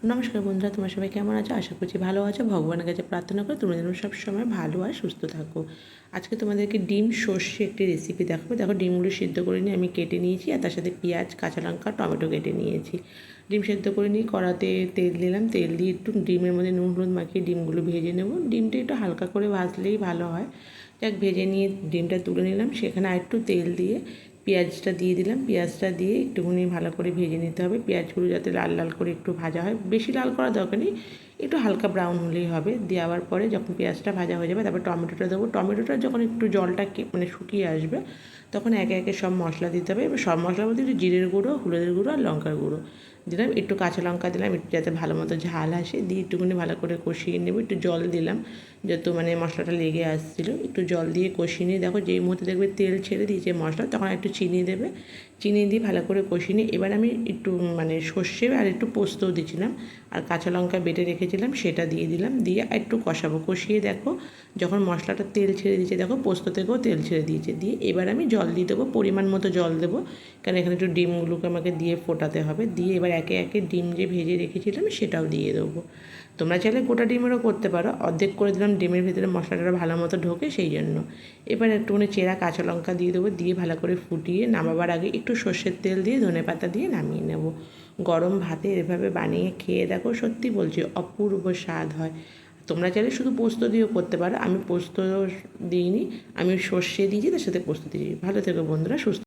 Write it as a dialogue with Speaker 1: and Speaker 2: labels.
Speaker 1: নমস্কার বন্ধুরা, তোমরা সবাই কেমন আছো? আশা করছি ভালো আছো। ভগবানের কাছে প্রার্থনা করে তোমরা যেন সবসময় ভালো আর সুস্থ থাকো। আজকে তোমাদেরকে ডিম সর্ষে একটি রেসিপি দেখাবো। দেখো, ডিমগুলো সিদ্ধ করে নিয়ে আমি কেটে নিয়েছি, আর তার সাথে পেঁয়াজ, কাঁচা লঙ্কা, টমেটো কেটে নিয়েছি। ডিম সেদ্ধ করে নিয়ে কড়াতে তেল দিলাম, তেল দিয়ে একটু ডিমের মধ্যে নুন হলুদ মাখিয়ে ডিমগুলো ভেজে নেব। ডিমটা একটু হালকা করে ভাজলেই ভালো হয়। যাক, ভেজে নিয়ে ডিমটা তুলে নিলাম। সেখানে আর একটু তেল দিয়ে পেঁয়াজটা দিয়ে দিলাম। পেঁয়াজটা দিয়ে একটুখানি ভালো করে ভেজে নিতে হবে। পেঁয়াজগুলো যাতে লাল লাল করে একটু ভাজা হয়, বেশি লাল করার দরকার নেই, একটু হালকা ব্রাউন হলেই হবে। দেওয়ার পরে যখন পেঁয়াজটা ভাজা হয়ে যাবে, তারপর টমেটোটা দেবো। টমেটোটা যখন একটু জলটা শুকিয়ে আসবে, তখন একে একে সব মশলা দিতে হবে। এবার সব মশলার মধ্যে একটু জিরের গুঁড়ো, হলুদের গুঁড়ো আর লঙ্কার গুঁড়ো দিলাম, একটু কাঁচা লঙ্কা দিলাম, একটু যাতে ভালো মতো ঝাল আসে, দিয়ে একটুখানি ভালো করে কষিয়ে নেব। একটু জল দিলাম, যত মশলাটা লেগে আসছিলো, একটু জল দিয়ে কষিয়ে নিয়ে দেখো যেই মুহূর্তে দেখবে তেল ছেড়ে দিয়েছে মশলা, তখন একটু চিনি দেবে। চিনি দিয়ে ভালো করে কষিয়ে নিয়ে এবার আমি একটু সর্ষে আর একটু পোস্তও দিয়েছিলাম, আর কাঁচা লঙ্কা বেটে রেখেছিলাম সেটা দিয়ে দিলাম। দিয়ে একটু কষাবো। কষিয়ে দেখো যখন মশলাটা তেল ছেড়ে দিয়েছে, দেখো পোস্ত থেকেও তেল ছেড়ে দিয়েছে। দিয়ে এবার আমি জল দিয়ে দেবো, পরিমাণ মতো জল দেবো, কারণ এখানে একটু ডিমগুলোকে আমাকে দিয়ে ফোটাতে হবে। দিয়ে এবার একে একে ডিম যে ভেজে রেখেছিলাম সেটাও দিয়ে দেবো। তোমরা চাইলে গোটা ডিমেরও করতে পারো। অর্ধেক করে দিলাম, ডিমের ভিতরে মশলাটা ভালো মতো ঢোকে সেই জন্য। এবার একটুখানি চেরা কাঁচা লঙ্কা দিয়ে দেবো, দিয়ে ভালো করে ফুটিয়ে নামাবার আগে একটু সর্ষের তেল দিয়ে ধনেপাতা দিয়ে নামিয়ে নেব। গরম ভাতে এভাবে বানিয়ে খেয়ে দেখো, সত্যি বলছি অপূর্ব স্বাদ হয়। তোমরা চাইলে শুধু পোস্ত দিয়েও করতে পারো। আমি পোস্ত দিইনি, আমি সর্ষে দিয়েছি, তার সাথে পোস্ত দিয়েছি। ভালো থেকো বন্ধুরা, সুস্থ।